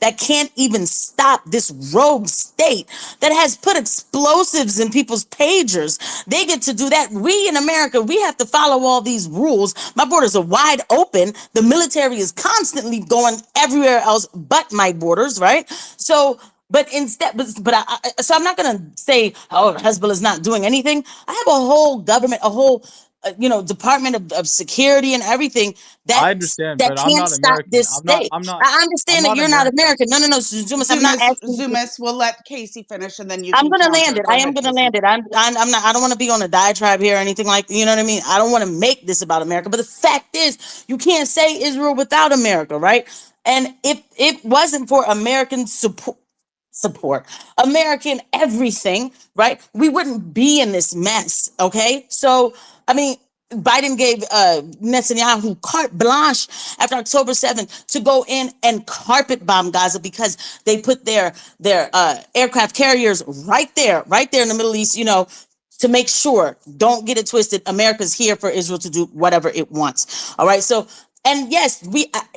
that can't even stop this rogue state that has put explosives in people's pagers. They get to do that. We in America, we have to follow all these rules. My borders are wide open. The military is constantly going everywhere else but my borders, right? So, but instead, so I'm not gonna say, oh, Hezbollah is not doing anything. I have a whole government, a whole, Department of Security and everything that I understand, that but I'm can't not stop American. this state. I I'm understand that not you're not American. American. No, Zumas, I'm not Zumas, asking. we'll let Casey finish, and then you I'm can gonna land counter. it. Go I am ahead, gonna Casey. land it. I'm not. I don't want to be on a diatribe here or anything like. You know what I mean? I don't want to make this about America. But the fact is, you can't say Israel without America, right? And if it wasn't for American support, American everything, right? We wouldn't be in this mess. Okay, so I mean. Biden gave Netanyahu carte blanche after October 7th to go in and carpet bomb Gaza because they put their aircraft carriers right there in the Middle East, to make sure, don't get it twisted, America's here for Israel to do whatever it wants. All right. So, and yes,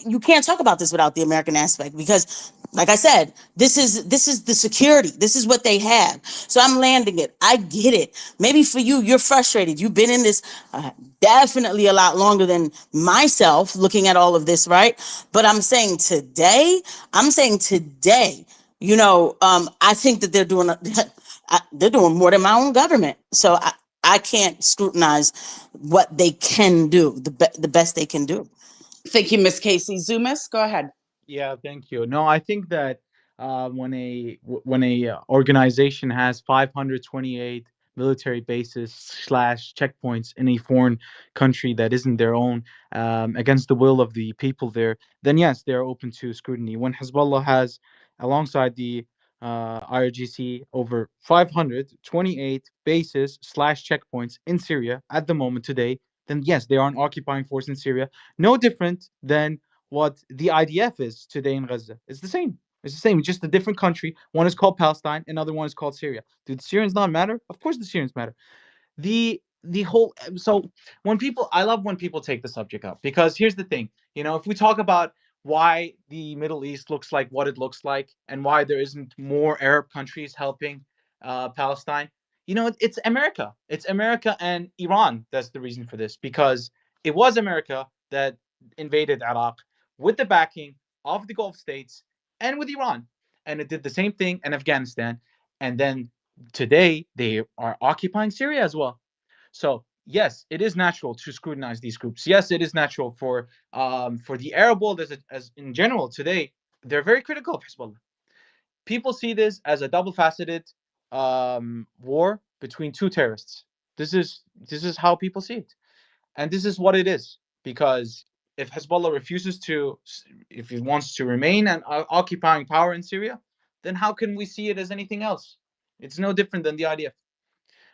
you can't talk about this without the American aspect because, like I said, this is the security. This is what they have. So I'm landing it. I get it. Maybe for you, you're frustrated. You've been in this definitely a lot longer than myself looking at all of this, right? But I'm saying today, I think that they're doing more than my own government. So I can't scrutinize what they can do, the best they can do. Thank you, Miss Casey. Zumas, go ahead. Yeah, thank you. No, I think that when a organization has 528 military bases slash checkpoints in a foreign country that isn't their own, against the will of the people there, then yes, they are open to scrutiny. When Hezbollah has, alongside the IRGC, over 528 bases slash checkpoints in Syria at the moment today, then yes, they are an occupying force in Syria, no different than what the IDF is today in Gaza. It's the same. It's the same. It's just a different country. One is called Palestine, another one is called Syria. Do the Syrians not matter? Of course the Syrians matter. The whole, so when people, I love when people take the subject up, because here's the thing. If we talk about why the Middle East looks like what it looks like and why there isn't more Arab countries helping Palestine, it's America. It's America and Iran that's the reason for this, because it was America that invaded Iraq with the backing of the Gulf states and with Iran. And it did the same thing in Afghanistan. And then today they are occupying Syria as well. So yes, it is natural to scrutinize these groups. Yes, it is natural for the Arab world as in general today. They're very critical of Hezbollah. People see this as a double-faceted war between two terrorists. This is how people see it, and this is what it is. Because if Hezbollah refuses to, if it wants to remain an occupying power in Syria, then how can we see it as anything else? It's no different than the IDF.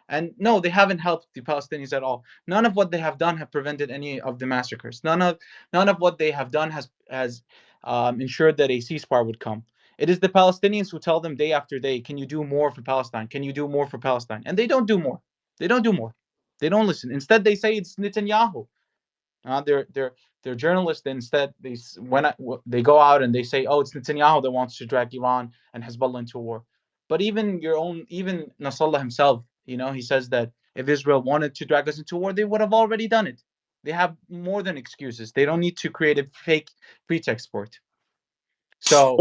And no, they haven't helped the Palestinians at all. None of what they have done have prevented any of the massacres. None of what they have done has ensured that a ceasefire would come. It is the Palestinians who tell them day after day, "Can you do more for Palestine? Can you do more for Palestine?" And they don't do more. They don't do more. They don't listen. Instead, they say it's Netanyahu. They're journalists. Instead, they go out and they say, "Oh, it's Netanyahu that wants to drag Iran and Hezbollah into war." But even Nasrallah himself, he says that if Israel wanted to drag us into war, they would have already done it. They have more than excuses. They don't need to create a fake pretext for it. So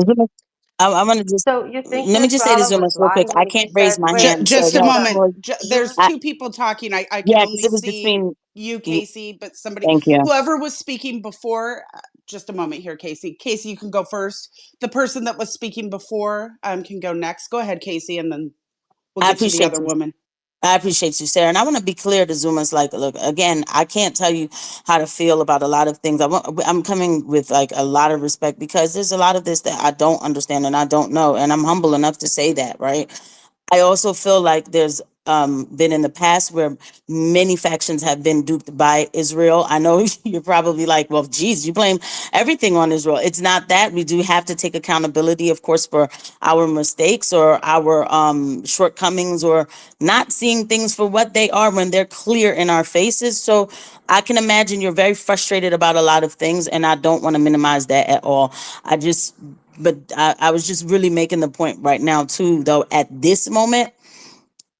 I want to just So you think let me just say this Nasrallah was real quick. lying I when he can't raise said, my wait, hand, so Just a no. Zumas, moment. There's Zumas, I, two people talking. I can yeah, because only it was see between. you, Casey, but somebody, Thank you. whoever was speaking before. Just a moment here, Casey. Casey, you can go first. The person that was speaking before can go next. Go ahead, Casey, and then we'll I get to the appreciate other you. woman. I appreciate you, Sarah. And I want to be clear to Zumas, like, look, again, I can't tell you how to feel about a lot of things. I'm coming with like a lot of respect because there's a lot of this that I don't understand and I don't know. And I'm humble enough to say that, right? I also feel like there's been in the past where many factions have been duped by Israel. I know you're probably like, well, geez, you blame everything on Israel. It's not that. We do have to take accountability, of course, for our mistakes or our shortcomings or not seeing things for what they are when they're clear in our faces. So I can imagine you're very frustrated about a lot of things, and I don't want to minimize that at all. I just But I was just really making the point right now too, though, at this moment.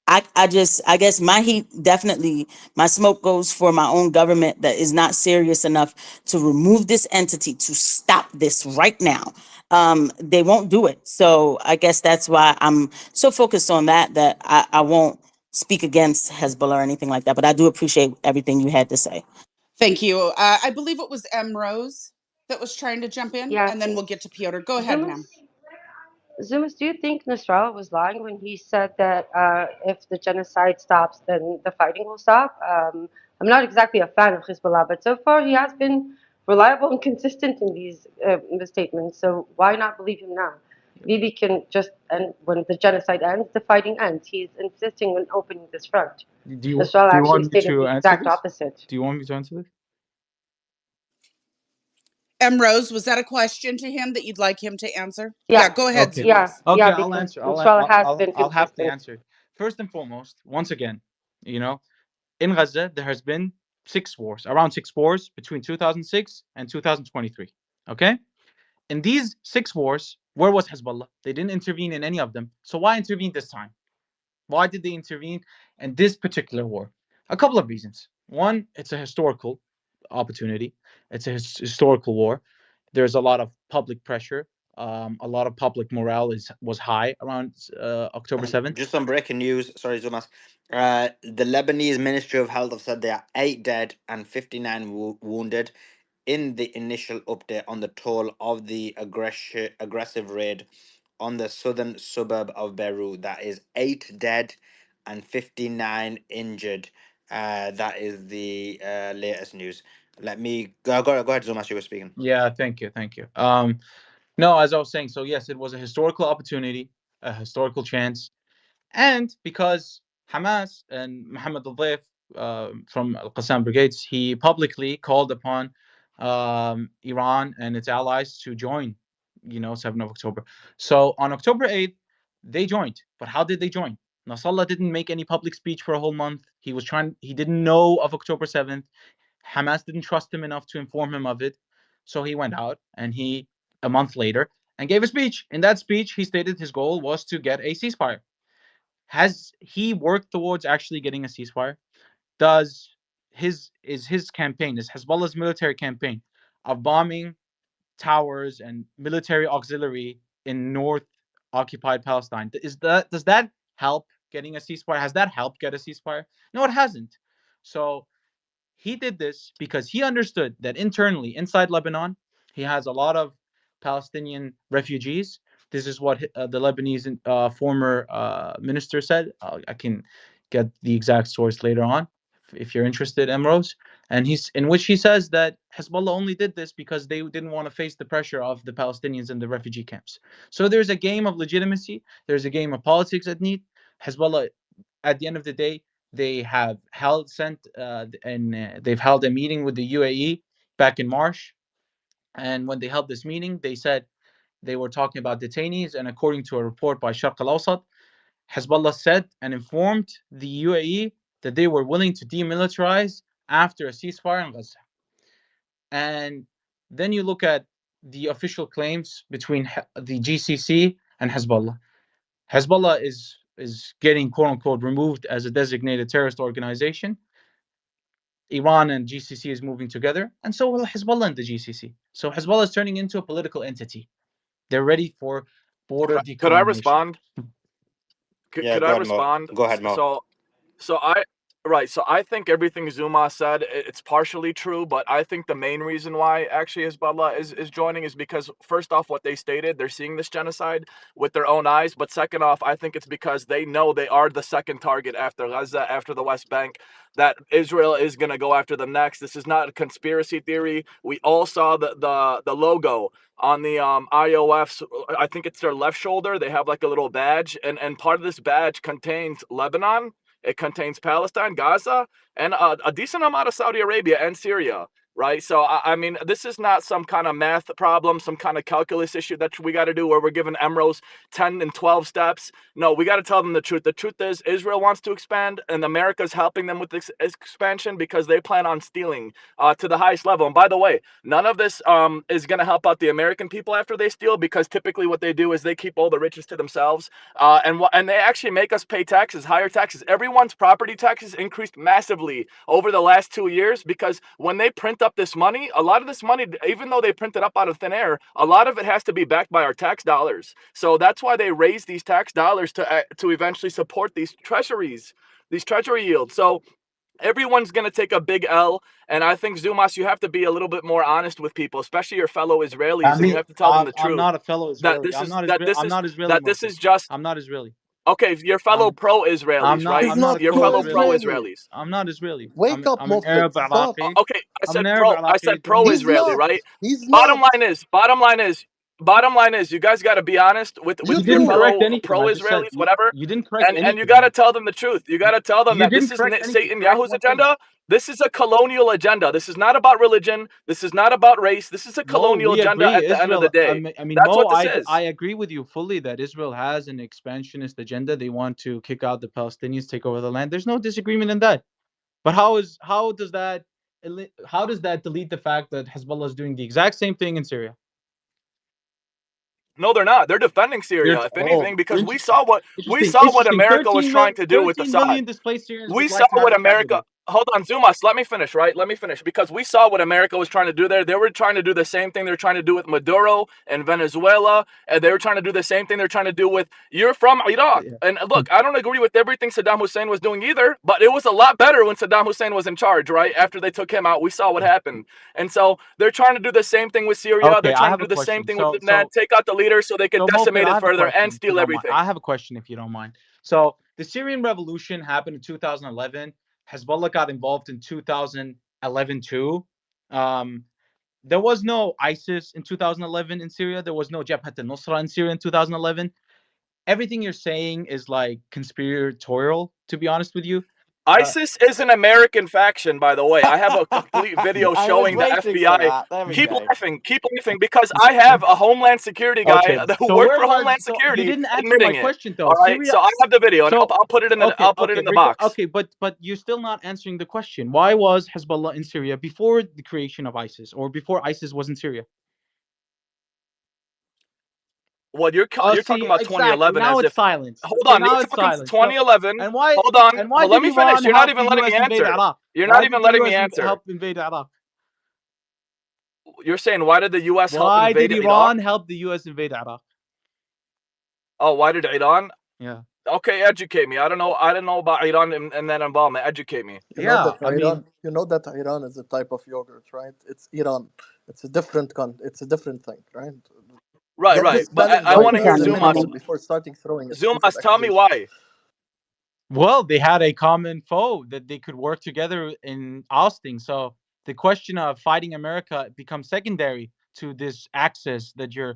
I guess my heat definitely, my smoke goes for my own government that is not serious enough to remove this entity, to stop this right now. They won't do it. So I guess that's why I'm so focused on that I won't speak against Hezbollah or anything like that. But I do appreciate everything you had to say. Thank you. I believe it was M. Rose that was trying to jump in, Yeah, and then we'll get to Piotr. Go ahead, ma'am. Zumas, Zumas, do you think Nasrallah was lying when he said that if the genocide stops, then the fighting will stop? I'm not exactly a fan of Hezbollah, but so far he has been reliable and consistent in the statements. So why not believe him now? Bibi can just, and when the genocide ends, the fighting ends. He's insisting on opening this front. Nasrallah Do you actually want me stated to the answer exact this? opposite. Do you want me to answer this? M. Rose, was that a question to him that you'd like him to answer? Yeah, Yeah, go ahead, Okay. yeah, Zumas. Okay, yeah, I'll because answer. Nasrallah has been I'll have to consistent. answer it. First and foremost, once again, you know, in Gaza there has been around 6 wars between 2006 and 2023. Okay? In these 6 wars, where was Hezbollah? They didn't intervene in any of them. So why intervene this time? Why did they intervene in this particular war? A couple of reasons. One, it's a historical opportunity. It's a historical war. There's a lot of public pressure. A lot of public morale was high around October 7th. Just some breaking news. Sorry, Zumas. The Lebanese Ministry of Health have said there are 8 dead and 59 wounded in the initial update on the toll of the aggressive raid on the southern suburb of Beirut. That is 8 dead and 59 injured. That is the latest news. Let me go ahead, Zumas. You were speaking. Yeah, thank you, thank you. No, as I was saying, so yes, it was a historical opportunity, a historical chance. And because Hamas and Mohammed al-Daif from Al-Qassam Brigades, he publicly called upon Iran and its allies to join, 7th of October. So on October 8th, they joined. But how did they join? Nasrallah didn't make any public speech for a whole month. He didn't know of October 7th. Hamas didn't trust him enough to inform him of it. So he went out and a month later, and gave a speech. In that speech, he stated his goal was to get a ceasefire. Has he worked towards actually getting a ceasefire? His campaign, is Hezbollah's military campaign of bombing towers and military auxiliary in North occupied Palestine, does that help getting a ceasefire? Has that helped get a ceasefire? No, it hasn't. So he did this because he understood that internally, inside Lebanon, he has a lot of Palestinian refugees. This is what the Lebanese former minister said. I can get the exact source later on if you're interested, Emrose. And in which he says that Hezbollah only did this because they didn't want to face the pressure of the Palestinians in the refugee camps. So there's a game of legitimacy. There's a game of politics at need. Hezbollah, at the end of the day, they have they've held a meeting with the UAE back in March. And when they held this meeting, they said they were talking about detainees. And according to a report by Sharq al-Awsat, Hezbollah said and informed the UAE that they were willing to demilitarize after a ceasefire in Gaza. And then you look at the official claims between the GCC and Hezbollah. Hezbollah is getting quote unquote removed as a designated terrorist organization. Iran and GCC is moving together, and so will Hezbollah and the GCC. So Hezbollah is turning into a political entity. They're ready for border Could I decolonization. respond? Yeah, Could go I ahead, Mo. respond? Go ahead, Mo. So I think everything Zuma said, it's partially true, but I think the main reason why actually Hezbollah is joining is because, first off, what they stated, they're seeing this genocide with their own eyes. But second off, I think it's because they know they are the second target after Gaza, after the West Bank, that Israel is going to go after them next. This is not a conspiracy theory. We all saw the logo on the IOF's, I think it's their left shoulder. They have like a little badge, and part of this badge contains Lebanon. It contains Palestine, Gaza, and a decent amount of Saudi Arabia and Syria. right? So I mean, this is not some kind of math problem, some kind of calculus issue that we got to do where we're giving Emros 10 and 12 steps. No, we got to tell them the truth. The truth is Israel wants to expand, and America's helping them with this expansion because they plan on stealing to the highest level. And by the way, none of this is going to help out the American people after they steal, because typically what they do is they keep all the riches to themselves, and they actually make us pay taxes, higher taxes. Everyone's property taxes increased massively over the last 2 years because when they print up this money, a lot of this money, even though they print it up out of thin air, a lot of it has to be backed by our tax dollars. So that's why they raise these tax dollars to eventually support these treasuries, these treasury yields. So everyone's going to take a big L. And I think, Zumas, you have to be a little bit more honest with people, especially your fellow Israelis, I and you mean, have to tell them the I'm truth not a fellow that Israeli. this is that this I'm is not Israeli, that this is Moses. just I'm not Israeli. okay. Your fellow I'm pro-Israelis, right? He's I'm not a not Your fellow pro-Israeli. pro-Israeli. pro-Israelis. I'm not Israeli. Wake up, I'm an Arab Muslims. Stop. Iraqi. Okay, I'm an Arab I Iraqi. said Don't get. He's pro-Israeli, not. right? He's Bottom not. line is, bottom line is, you guys got to be honest You You with your didn't too. correct fellow anything. I just said pro-Israelis, whatever, you didn't correct and you anything. got to tell them the truth. You got to tell them You that didn't this is correct anything. Satan Correct Yahu's one thing. agenda. This is a colonial agenda. This is not about religion. This is not about race. This is a Mo, colonial we agenda agree. at the end of Israel. the day. I mean, That's Mo, what this is. I agree with you fully that Israel has an expansionist agenda. They want to kick out the Palestinians, take over the land. There's no disagreement in that. But how does that delete the fact that Hezbollah is doing the exact same thing in Syria? No, they're not. They're defending They're Syria, if oh, anything, because interesting, we interesting, saw what interesting. America was trying to do with 13 Assad. million displaced Syrians We would saw like to have what a chat with America. you. Hold on, Zumas. Let me finish. Right, let me finish, because we saw what America was trying to do there. They were trying to do the same thing they're trying to do with Maduro and Venezuela, and they were trying to do the same thing they're trying to do with. You're from Iraq, Yeah. and look, I don't agree with everything Saddam Hussein was doing either, but it was a lot better when Saddam Hussein was in charge. Right after they took him out, we saw what happened, and so they're trying to do the same thing with Syria. They're Okay, I trying to have do a the same question. thing with Lebanon. Take out the leaders so they could So Mofid, decimate I it have a further and question if you steal don't mind. I everything. have a question if you don't mind. So the Syrian revolution happened in 2011. Hezbollah got involved in 2011 too. Um, there was no ISIS in 2011 in Syria. There was no Jabhat al-Nusra in Syria in 2011. Everything you're saying is like conspiratorial, to be honest with you. ISIS is an American faction, by the way. I have a complete video I was showing the waiting for FBI. that. There we go. Keep laughing, because I have a Homeland Security Okay, guy who so worked where for was Homeland so you Security didn't answer my admitting it. question though. All right, Syria. so I have the video, and So I'll put it in the box. okay, but you're still not answering the question. Why was Hezbollah in Syria before the creation of ISIS or before ISIS was in Syria? Well, Oh, you're talking see, about exactly. 2011 Now as it's if. silence. Hold So on, you're now it's talking silence. So 2011. and why Hold on, did let me finish. Iran You're not help even the letting U.S. me invade answer. Iraq? You're not Why did even the letting me U.S. answer. help invade Iraq? You're saying, why did the U.S. help Why did invade Iran Iraq? help the U.S. invade Iraq? Oh, why did Iran? Yeah. Okay, educate me. I don't know. I didn't know about Iran and that involvement. Educate me. Yeah, I mean, You know that Iran is a type of yogurt, right? It's Iran. It's a different thing, right? Right, Get the right. But spelling I right want to hear first a Zumas. minute before starting throwing stupid Zumas, tell me accusations. why. well, they had a common foe that they could work together in ousting. So the question of fighting America becomes secondary to this axis that you're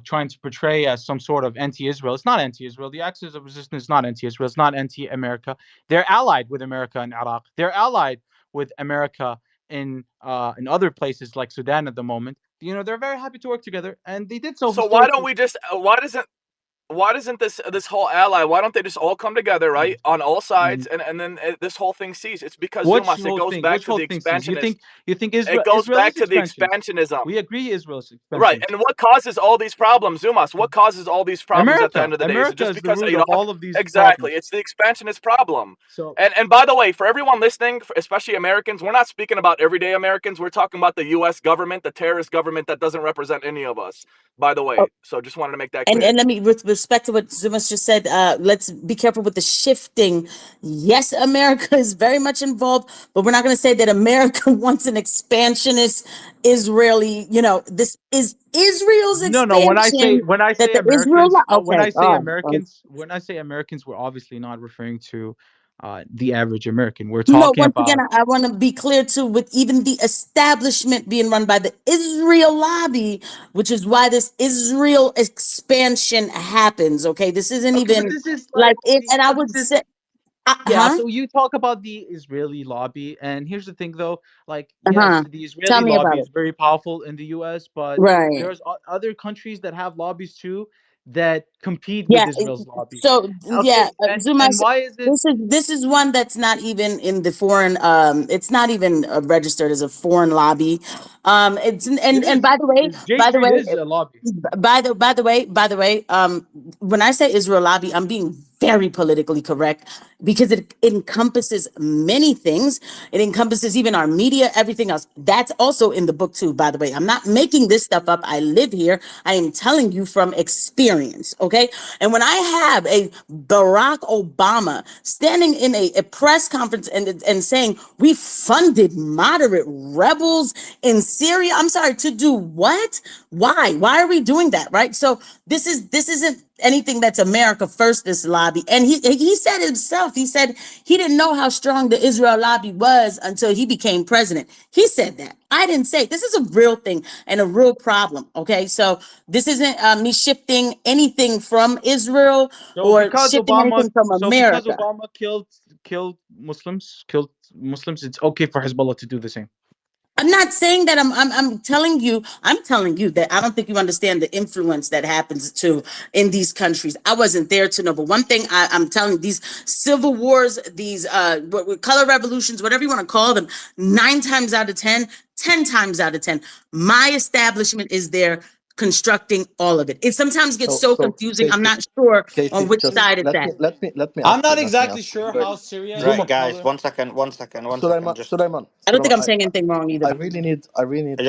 trying to portray as some sort of anti-Israel. It's not anti-Israel. The axis of resistance is not anti-Israel. It's not anti-America. They're allied with America in Iraq. They're allied with America in other places like Sudan at the moment. You know, they're very happy to work together, and they did so So why don't historically. we just? Why doesn't this whole ally? Why don't they just all come together, right, on all sides, Mhm. and then this whole thing cease? It's because Which Zumas. It whole goes thing? back Which to whole the thing sees? expansionist. You think It Israel goes back is to the expansionist? expansionism. We agree Israel is Right. expansionist. And what causes all these problems, Zumas? What causes all these problems at the end of the day? Is it America just is the because root of Iraq? all of these Exactly. problems. It's the expansionist problem. So And by the way, for everyone listening, especially Americans, we're not speaking about everyday Americans. We're talking about the U.S. government, the terrorist government that doesn't represent any of us, by the way. So just wanted to make that clear. And let me, with respect to what Zumas just said, let's be careful with the shifting. Yes, America is very much involved, but we're not going to say that America wants an expansionist Israeli. You know, this is Israel's no, expansion when I that say the Israel. Americans, Okay, all right. when I say Americans, we're obviously not referring to the average American. We're No, talking once again, about I want to be clear too, with even the establishment being run by the Israel lobby, which is why this Israel expansion happens. Okay, this isn't okay, but even this is like like it. And I but would this is say, Yeah, Huh? so you talk about the Israeli lobby, and here's the thing though, like yes, Uh-huh. the Tell Israeli me lobby about is it. very powerful in the US, but Right. there's other countries that have lobbies too that compete with Yeah. Israel's lobby. So yeah, Okay, Zuma. and why is it This is one that's not even in the foreign. It's not even registered as a foreign lobby. It's it and is J by the Street way, is a lobby. when I say Israel lobby, I'm being very politically correct because it encompasses many things. It encompasses even our media, everything else. That's also in the book too, by the way. I'm not making this stuff up. I live here. I am telling you from experience, okay? And when I have a Barack Obama standing in a press conference and saying we funded moderate rebels in Syria, I'm sorry, to do what? Why are we doing that, right? So this isn't anything that's America first, this lobby. And he said himself, he said he didn't know how strong the Israel lobby was until he became president. He said that. I didn't say it. This is a real thing and a real problem. Okay. So this isn't me shifting anything from Israel or shifting anything from Because America. Obama killed Muslims, it's okay for Hezbollah to do the same. I'm not saying that I'm telling you that I don't think you understand the influence that happens to in these countries. I wasn't there to know, but one thing I'm telling you, these civil wars, these color revolutions, whatever you want to call them, 9 times out of 10, 10 times out of 10, my establishment is there constructing all of it. It sometimes gets so So confusing. I'm Casey, not sure on Casey, which just side it's at. I'm let not me exactly ask you sure very how Syria is Right, a guys. color. One second. One second. One second. Sulaiman, Just I don't think Sulaiman, I'm saying anything wrong I either. really need